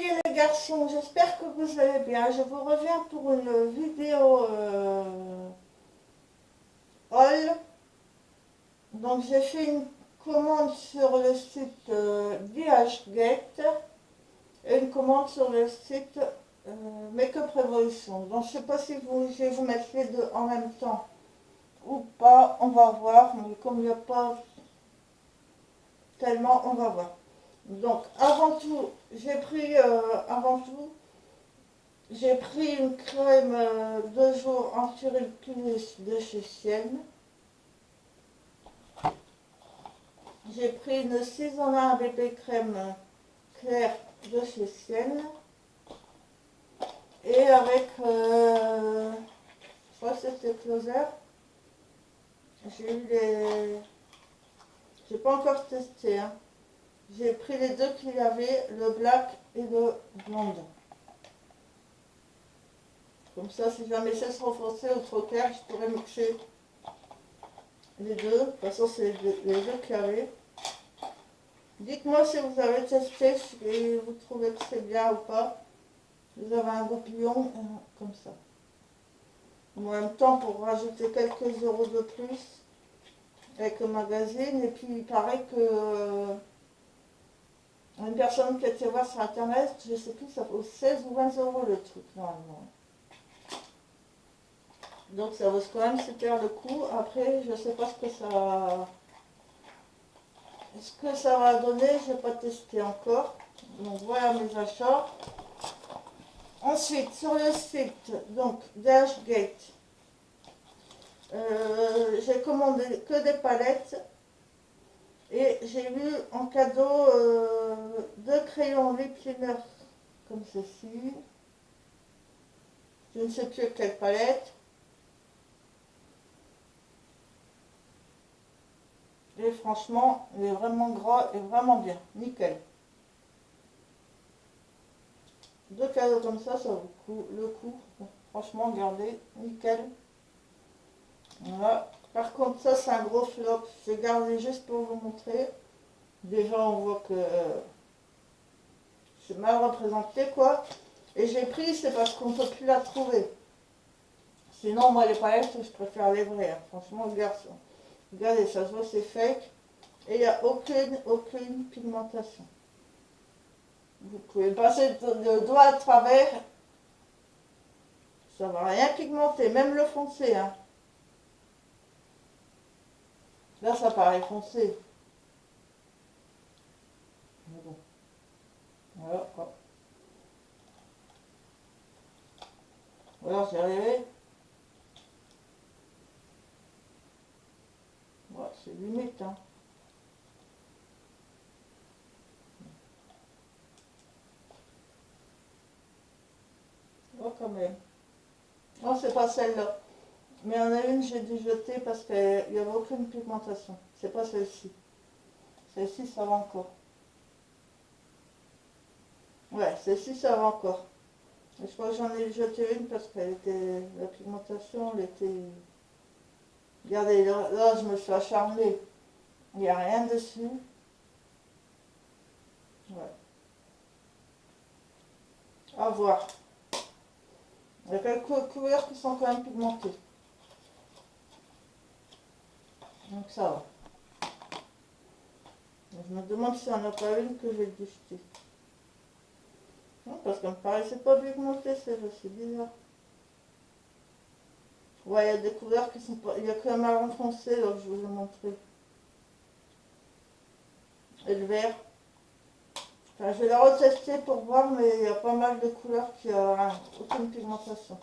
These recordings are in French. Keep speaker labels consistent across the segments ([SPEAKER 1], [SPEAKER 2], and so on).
[SPEAKER 1] filles et les garçons, j'espère que vous allez bien. Je vous reviens pour une vidéo haul. Donc j'ai fait une commande sur le site DHgate et une commande sur le site Make-up Revolution. Donc je ne sais pas si je vais vous mettre les deux en même temps ou pas, on va voir. Mais comme il n'y a pas tellement, on va voir. Donc avant tout, j'ai pris une crème de jour anti-riculus de chez Sienne. J'ai pris une 6 en 1 bébé crème claire de chez Sienne. Et avec, je crois que c'était Closer. J'ai eu les... J'ai pas encore testé. Hein. J'ai pris les deux qu'il y avait, le black et le blonde. Comme ça, si jamais c'est trop foncé ou trop clair, je pourrais mixer les deux. De toute façon, c'est les deux qu'il y avait. Dites-moi si vous avez testé et vous trouvez que c'est bien ou pas. Vous avez un goupillon comme ça. En même temps, pour rajouter quelques euros de plus avec le magazine. Et puis, il paraît que une personne qui a été voir sur Internet, je ne sais plus, ça vaut 16 ou 20 euros le truc, normalement. Donc, ça vaut quand même super le coup. Après, je ne sais pas ce que ça... Ce que ça va donner, je n'ai pas testé encore. Donc voilà mes achats. Ensuite, sur le site, donc DHgate, j'ai commandé que des palettes. Et j'ai eu en cadeau deux crayons lip liner comme ceci. Je ne sais plus quelle palette. Et franchement, il est vraiment gras et vraiment bien. Nickel. Deux cadeaux comme ça vaut le coup. Franchement, regardez, nickel. Voilà. Par contre, ça, c'est un gros flop. J'ai gardé juste pour vous montrer. Déjà, on voit que c'est mal représenté, quoi. Et j'ai pris, c'est parce qu'on ne peut plus la trouver. Sinon, moi, les palettes, je préfère les vraies. Hein. Franchement, regardez, ça se voit, c'est fake. Et il n'y a aucune pigmentation. Vous pouvez passer le doigt à travers. Ça ne va rien pigmenter, même le foncé. Hein. Là, ça paraît foncé. Mais bon. Voilà, quoi. Voilà, j'y arrivé. Ouais, c'est limite, hein. Oh, quand même. Non, c'est pas celle-là. Mais il y en a une, j'ai dû jeter parce qu'il n'y avait aucune pigmentation. C'est pas celle-ci. Celle-ci, ça va encore. Ouais, celle-ci, ça va encore. Et je crois que j'en ai jeté une parce qu'elle était... La pigmentation, elle était... Regardez, là, je me suis acharnée. Il n'y a rien dessus. Ouais. À voir. Il y a quelques couleurs qui sont quand même pigmentées. Donc ça va. Je me demande s'il n'y en a pas une que j'ai dû jeter. Non, parce qu'elle me paraissait pas pigmentée, c'est bizarre. Ouais, il y a des couleurs qui sont pas... Il y a que un marron foncé, là, que je vous ai montré. Et le vert. Enfin, je vais la retester pour voir, mais il y a pas mal de couleurs qui n'ont aucune pigmentation.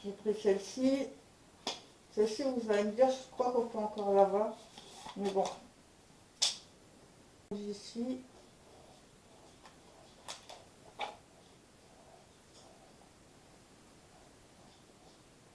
[SPEAKER 1] J'ai pris celle-ci. Celle-ci, vous allez me dire, je crois qu'on peut encore l'avoir. Mais bon. Ici.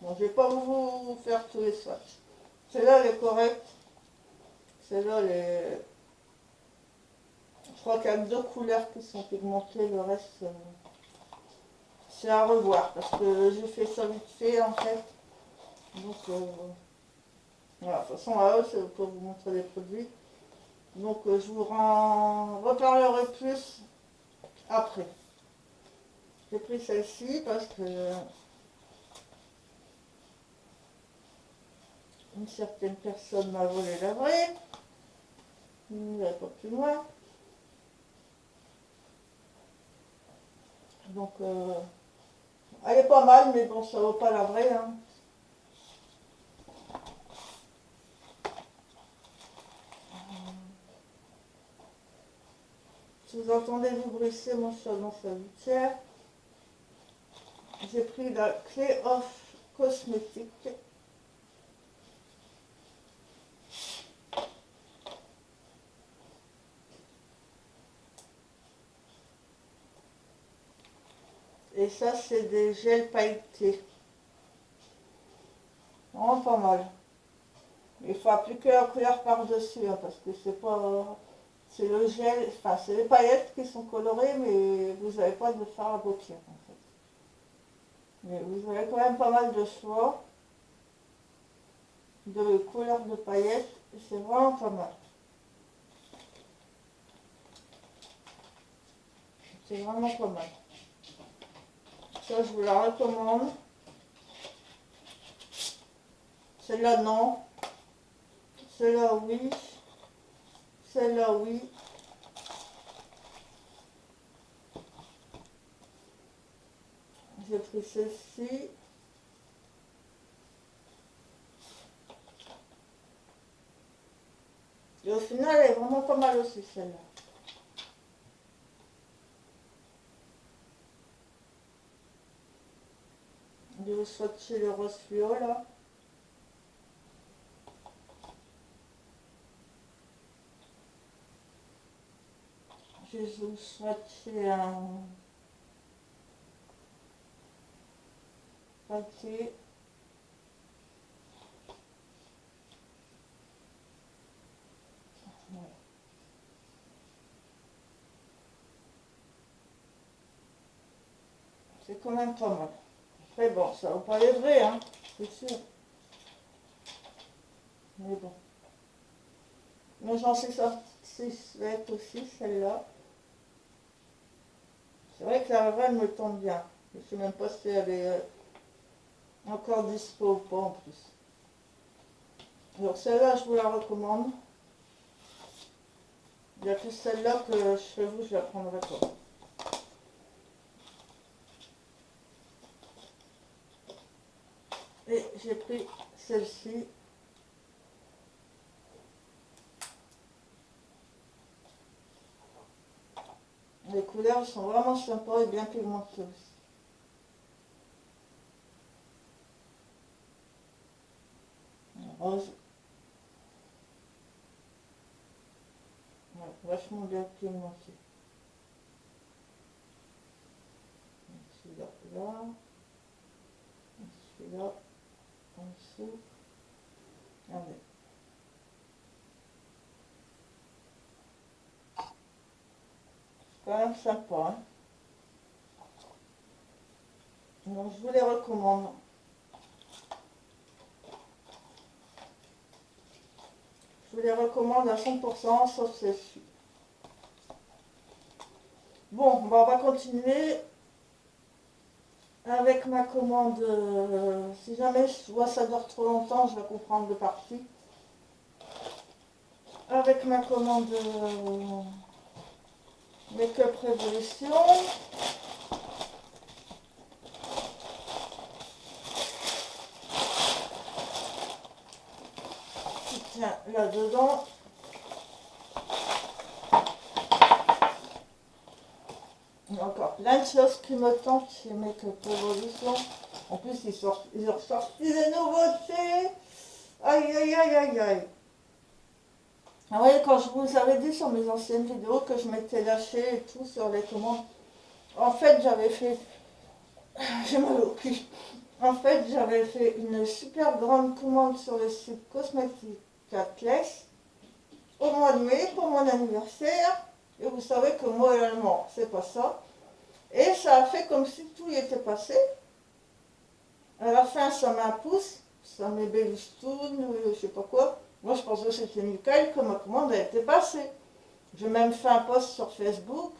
[SPEAKER 1] Bon, je vais pas vous faire tous les swatchs. Celle-là, elle est correcte. Celle-là, elle est... Je crois qu'il y a deux couleurs qui sont pigmentées, le reste, c'est à revoir. Parce que j'ai fait ça vite fait, en fait. Donc, voilà, de toute façon, là-haut, c'est pour vous montrer les produits. Donc je vous reparlerai plus après. J'ai pris celle-ci parce que une certaine personne m'a volé la vraie. Je n'irai pas plus loin. Donc elle est pas mal, mais bon, ça vaut pas la vraie. Hein. Si vous entendez vibrer mon chat dans sa litière, j'ai pris la clé off cosmétique. Et ça, c'est des gels pailletés. Vraiment pas mal. Il faut appliquer la couleur par-dessus, hein, parce que c'est pas... C'est le gel, enfin c'est les paillettes qui sont colorées, mais vous n'avez pas de fard à paupières en fait. Mais vous avez quand même pas mal de choix de couleurs de paillettes, et c'est vraiment pas mal. C'est vraiment pas mal. Ça, je vous la recommande. Celle-là, non. Celle-là, oui. Celle-là, oui. J'ai pris celle-ci. Et au final, elle est vraiment pas mal aussi, celle-là. Je vais swatcher le rose fluo, là. Je vais vous swatcher un papier. Voilà. C'est quand même pas mal. Après bon, ça va pas les vrais, hein, c'est sûr. Mais bon. Mais j'en suis satisfaite aussi, celle-là. C'est vrai que la vraie, elle me tombe bien. Je ne sais même pas si elle est encore dispo ou pas en plus. Alors celle-là, je vous la recommande. Il n'y a que celle-là que chez vous, je la prendrai pas. Et j'ai pris celle-ci. Les couleurs sont vraiment sympas et bien pigmentées aussi. Rose. Ouais, vachement bien pigmenté. Celui-là, là. Celui-là, en dessous. Regardez. C'est quand même sympa, hein. Donc je vous les recommande. Je vous les recommande à 100%, sauf celle-ci. Bon, bah, on va continuer avec ma commande. Si jamais je vois ça dure trop longtemps, je vais comprendre de partie. Avec ma commande Make-up Révolution. Tiens, là-dedans. Il y a encore plein de choses qui me tentent chez Make-up Révolution. En plus, ils ont ressorti des nouveautés. Aïe, aïe, aïe, aïe, aïe. Ah ouais, quand je vous avais dit sur mes anciennes vidéos que je m'étais lâchée et tout sur les commandes, en fait, j'avais fait... J'ai mal au cul. En fait, j'avais fait une super grande commande sur le site Cosmetic Atlas au mois de mai pour mon anniversaire. Et vous savez que moi, réellement, c'est pas ça. Et ça a fait comme si tout y était passé. À la fin, ça m'a poussé, ça m'est Bellustoun, je sais pas quoi. Moi, je pense que c'était nickel, que ma commande a été passée. J'ai même fait un post sur Facebook.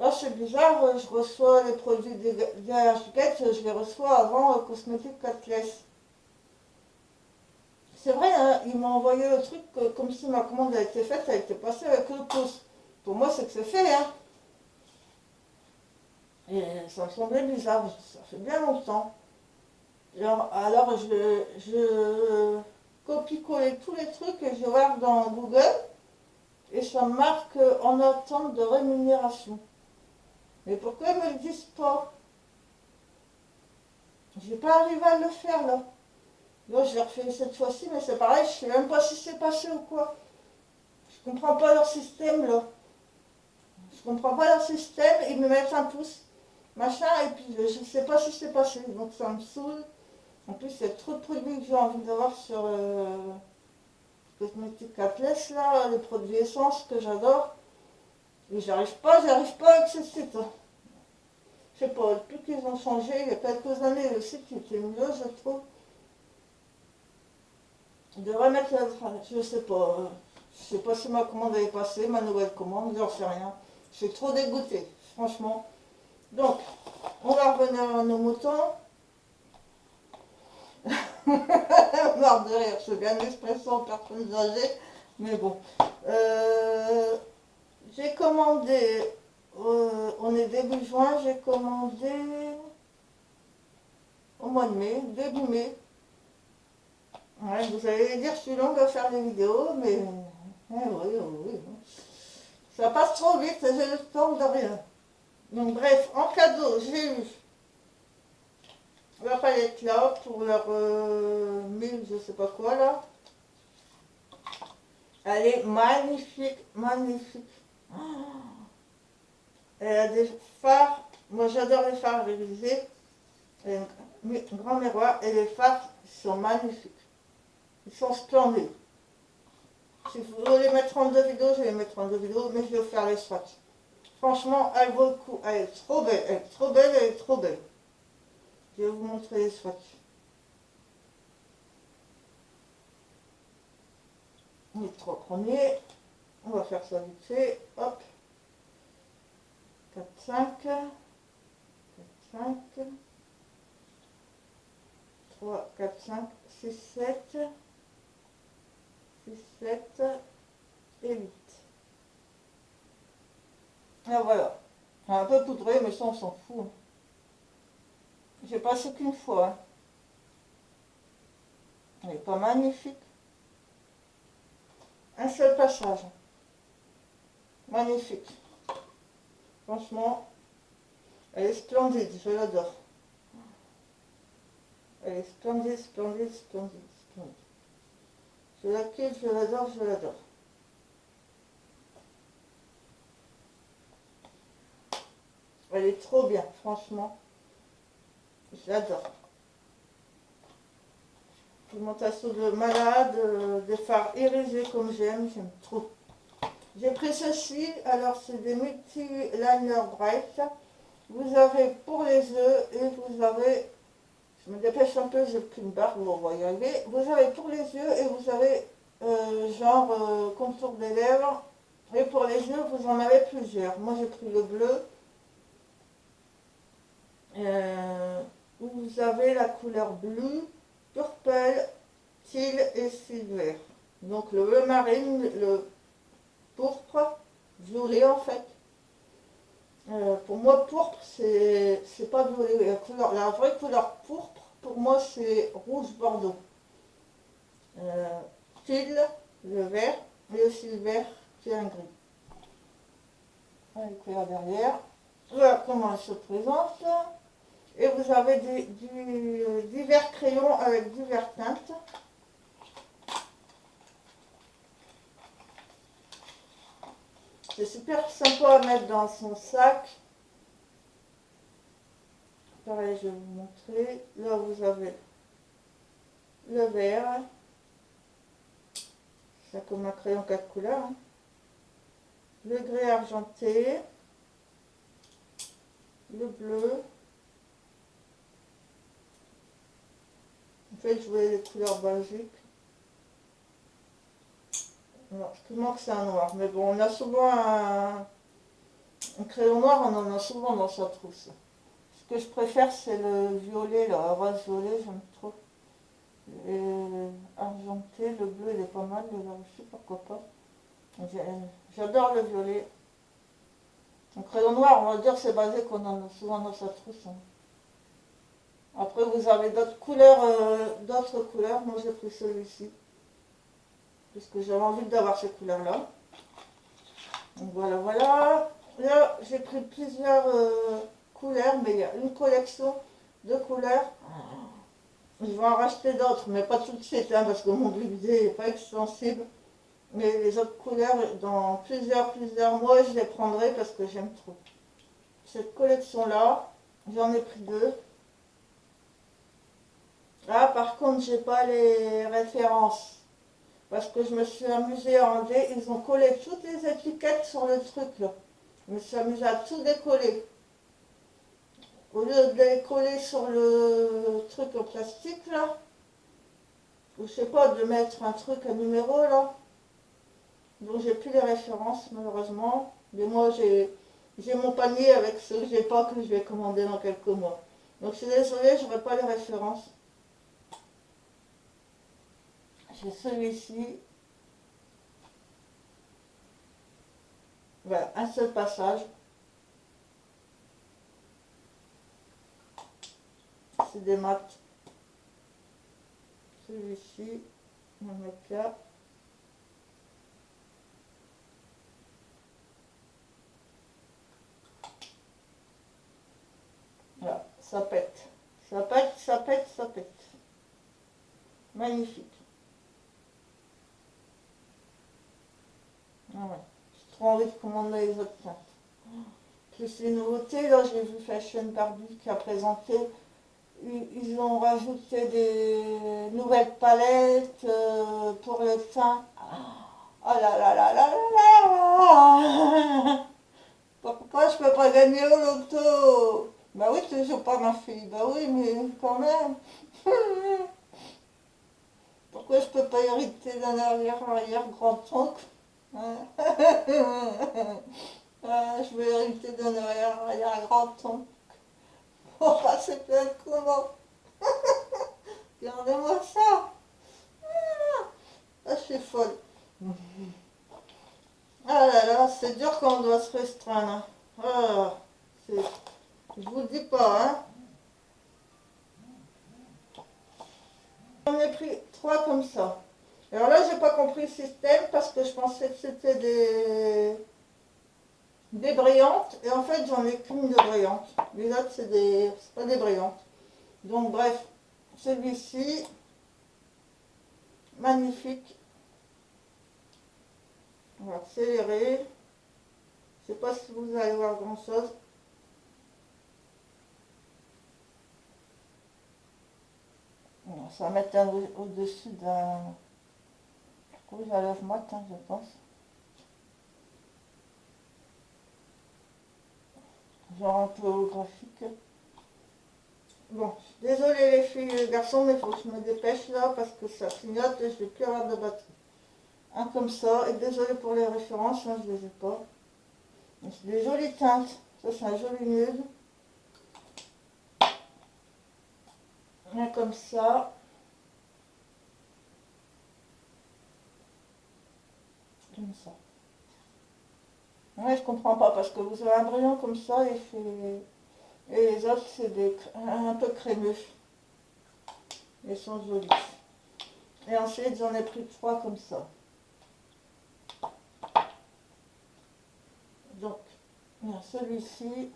[SPEAKER 1] Ah, c'est bizarre, je reçois les produits DHgate, je les reçois avant Cosmétique Atlas. C'est vrai, hein, il m'a envoyé le truc comme si ma commande a été faite, elle a été passée avec le pouce. Pour moi, c'est que c'est fait, hein. Et ça me semblait bizarre, ça fait bien longtemps. Alors je copie-coller tous les trucs et je regarde dans Google et ça marque en attente de rémunération. Mais pourquoi ils me le disent pas? J'ai pas arrivé à le faire là. Là, je l'ai refait cette fois-ci, mais c'est pareil, je sais même pas si c'est passé ou quoi. Je comprends pas leur système là. Je comprends pas leur système, ils me mettent un pouce, machin, et puis je sais pas si c'est passé. Donc ça me saoule. En plus, il y a trop de produits que j'ai envie d'avoir sur Cosmétique Atlas, là, les produits essence que j'adore. Et j'arrive pas avec ce site. Je sais pas, depuis qu'ils ont changé, il y a quelques années, le site était mieux, je trouve. Je devrais mettre la trace, je sais pas. Je sais pas si ma commande est passée, ma nouvelle commande, j'en sais rien. Je suis trop dégoûtée, franchement. Donc, on va revenir à nos moutons. Marre de rire, c'est bien l'expression aux personnes âgées, mais bon. J'ai commandé, on est début juin, j'ai commandé au mois de mai, début mai. Ouais, vous allez dire, je suis longue à faire des vidéos, mais oui, oui. Ça passe trop vite, j'ai le temps de rien. Donc bref, en cadeau, j'ai eu la palette là pour leur 1000, je sais pas quoi là. Elle est magnifique, magnifique. Elle a des phares, moi j'adore les phares révisés. Elle a un grand miroir et les phares sont magnifiques. Ils sont splendides. Si vous voulez les mettre en deux vidéos, je vais les mettre en deux vidéos, mais je vais faire les swatchs. Franchement, elle vaut le coup. Elle est trop belle, elle est trop belle, elle est trop belle. Je vais vous montrer les swatchs. Les trois premiers. On va faire ça vite fait. Hop. 4, 5. 4, 5. 3, 4, 5, 6, 7. 6, 7 et 8. Et voilà. C'est un peu poudré, mais ça on s'en fout. J'ai passé qu'une fois. Hein. Elle n'est pas magnifique. Un seul passage. Magnifique. Franchement, elle est splendide, je l'adore. Elle est splendide, splendide, splendide, splendide. Je la kiffe, je l'adore, je l'adore. Elle est trop bien, franchement. Je l'adore. Pigmentation de malade, des fards irisés comme j'aime trop. J'ai pris ceci, alors c'est des multi-liner bright. Vous avez pour les yeux et vous avez, je me dépêche un peu, j'ai pris une barre, bon, on va y arriver. Vous avez pour les yeux et vous avez contour des lèvres. Et pour les yeux, vous en avez plusieurs. Moi j'ai pris le bleu. Où vous avez la couleur bleue, purple, teal et silver. Donc le bleu marine, le pourpre, violet en fait. Pour moi, pourpre, c'est pas violet. La vraie couleur pourpre, pour moi, c'est rouge bordeaux. Teal, le vert, et le silver, qui est un gris. Avec la derrière. Voilà comment elle se présente. Et vous avez divers crayons avec diverses teintes. C'est super sympa à mettre dans son sac. Pareil, je vais vous montrer. Là, vous avez le vert. C'est comme un crayon 4 couleurs. Hein. Le gris argenté. Le bleu. En fait, je voulais les couleurs basiques. Non, ce qui manque c'est un noir. Mais bon, on a souvent un crayon noir, on en a souvent dans sa trousse. Ce que je préfère c'est le violet, le rose violet, j'aime trop. Et argenté, le bleu il est pas mal, le vert aussi, pourquoi pas. J'adore le violet. Un crayon noir, on va dire c'est basé qu'on en a souvent dans sa trousse, hein. Après vous avez d'autres couleurs. Moi j'ai pris celui-ci. Parce que j'avais envie d'avoir ces couleurs-là. Donc voilà, voilà. Là, j'ai pris plusieurs couleurs, mais il y a une collection de couleurs. Je vais en racheter d'autres, mais pas tout de suite, hein, parce que mon budget n'est pas extensible. Mais les autres couleurs, dans plusieurs mois, je les prendrai parce que j'aime trop. Cette collection-là, j'en ai pris deux. Ah, par contre, j'ai pas les références. Parce que je me suis amusée à enlever. Ils ont collé toutes les étiquettes sur le truc, là. Je me suis amusée à tout décoller. Au lieu de les coller sur le truc en plastique, là, ou je sais pas, de mettre un truc, un numéro, là. Donc j'ai plus les références, malheureusement. Mais moi, j'ai mon panier avec ceux que j'ai pas, que je vais commander dans quelques mois. Donc je suis désolée, je n'aurai pas les références. J'ai celui-ci. Voilà, un seul passage. C'est des maths. Celui-ci, on va mettre là. Voilà, ça pète. Ça pète, ça pète, ça pète. Magnifique. Ah ouais. J'ai trop envie de commander les autres teintes. Plus les nouveautés, là j'ai vu Fashion Barbie qui a présenté. Ils ont rajouté des nouvelles palettes pour le teint. Oh là là là là là là. Pourquoi je peux pas gagner au loto? Bah oui, toujours pas ma fille. Bah oui, mais quand même. Pourquoi je peux pas hériter d'un arrière grand-oncle? Hein? Ah, je veux hériter d'un arrière grand-oncle. Oh, c'est plein comment? Regardez-moi ça. Ah, je suis folle. Ah là là, c'est dur quand on doit se restreindre, hein. Ah, je vous le dis pas, hein. J'en ai pris trois comme ça. Alors là, j'ai pas compris le système parce que je pensais que c'était des brillantes. Et en fait, j'en ai qu'une de brillante. Les autres, c'est pas des brillantes. Donc bref, celui-ci, magnifique. On va accélérer. Je sais pas si vous allez voir grand chose. Ça va mettre au-dessus d'un rouge à lèvres mat, hein, je pense. Genre un peu holographique. Bon, désolé les filles et les garçons, mais il faut que je me dépêche là parce que ça clignote et je vais plus avoir de batterie. Un comme ça, et désolé pour les références, hein, je les ai pas. Mais c'est des jolies teintes. Ça c'est un joli nude. Un comme ça. Comme ça. Ouais, je comprends pas parce que vous avez un brillant comme ça et les autres c'est un peu crémeux. Ils sont jolis. Et ensuite j'en ai pris trois comme ça. Donc, il y a celui-ci.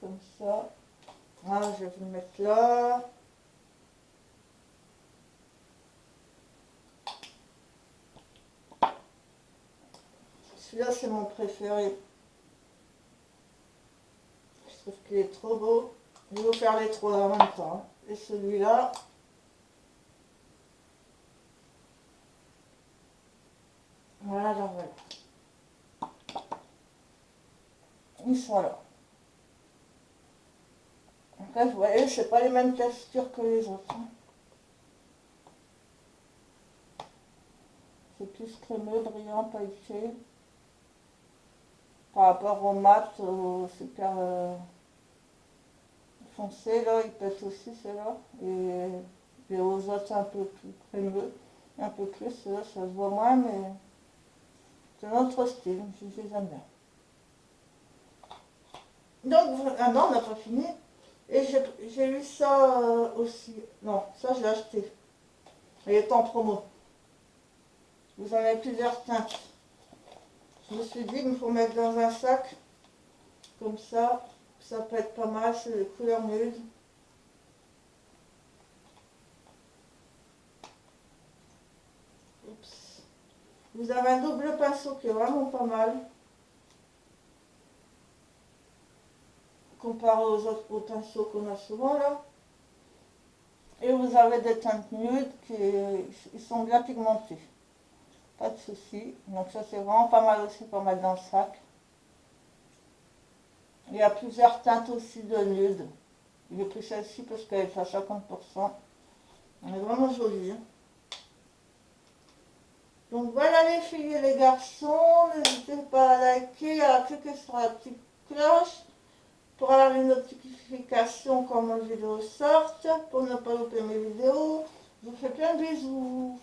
[SPEAKER 1] Comme ça. Ah, je vais vous le mettre là. Celui-là, c'est mon préféré. Je trouve qu'il est trop beau. Je vais vous faire les trois en même temps. Et celui-là. Voilà, voilà. Ils sont là. Après, vous voyez, c'est pas les mêmes textures que les autres. Hein. C'est plus crémeux, brillant, pailleté. Par rapport au mat, super foncé, là, il pète aussi, celle-là. Et aux autres, un peu plus crémeux. Un peu plus, là, ça se voit moins, mais c'est notre style, je les aime bien. Donc, ah non, on n'a pas fini. Et j'ai eu ça aussi. Non, ça, je l'ai acheté. Il est en promo. Vous en avez plusieurs teintes. Je me suis dit qu'il faut mettre dans un sac. Comme ça peut être pas mal. C'est les couleurs nudes. Oups. Vous avez un double pinceau qui est vraiment pas mal. Comparé aux pinceaux qu'on a souvent là. Et vous avez des teintes nudes qui sont bien pigmentées. Pas de souci. Donc ça c'est vraiment pas mal aussi pour mettre dans le sac. Il y a plusieurs teintes aussi de nude. J'ai pris celle-ci parce qu'elle est à 50%. Elle est vraiment jolie. Hein. Donc voilà les filles et les garçons. N'hésitez pas à liker, à cliquer sur la petite cloche pour avoir les notifications quand mes vidéos sortent, pour ne pas louper mes vidéos. Je vous fais plein de bisous.